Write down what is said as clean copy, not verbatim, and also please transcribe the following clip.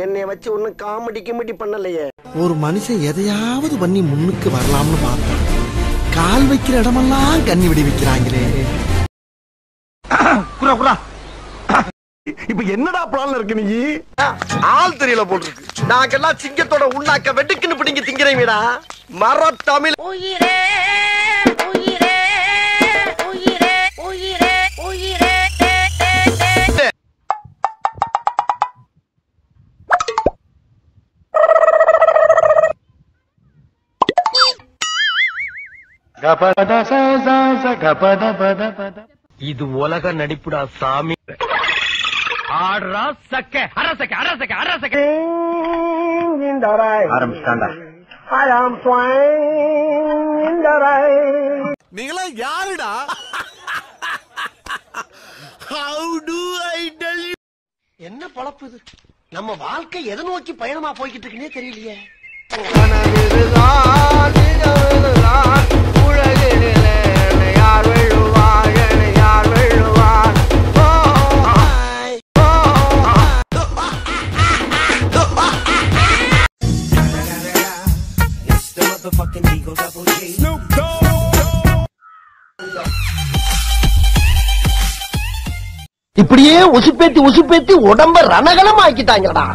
என்னை வச்சு ஒன்னும் காமெடி கிமெடி பண்ணலையே. ஒரு மனுஷன் எதையாவது பண்ணி முன்னுக்கு வரலாம்னு பார்த்தா கால் வைக்கிற இடமெல்லாம் கண்ணி விடி வைக்கிறாங்களே. இப்ப என்னடா பிளான்ல இருக்கு நீ? ஆள் தெரியல போட்டுருக்கு. நாங்கெல்லாம் சிங்கத்தோட உண்ணாக்க வெட்டுக்குன்னு பிடிங்க திங்கிறீங்கடா. மர தமிழ் உயிரே உயிரே உயிரே உயிரே உயிரே. இது உலக நடிப்புடா சாமி. ஆடுறா சக்க அரசக்க அரசக்க அரசக்க ஆரம்பிச்சாண்டா. நீங்களா யாருடா? How do I tell you? என்ன பழப்பு இது? நம்ம வாழ்க்கை எதை நோக்கி பயணமா போய்கிட்டு இருக்குன்னே தெரியலையே. யார் வெள்ளுவார் யார் வெள்ளுவார். இப்படியே உசுப்பேத்தி உசுப்பேத்தி உடம்ப ரணகலம் ஆக்கிட்டாங்கடா.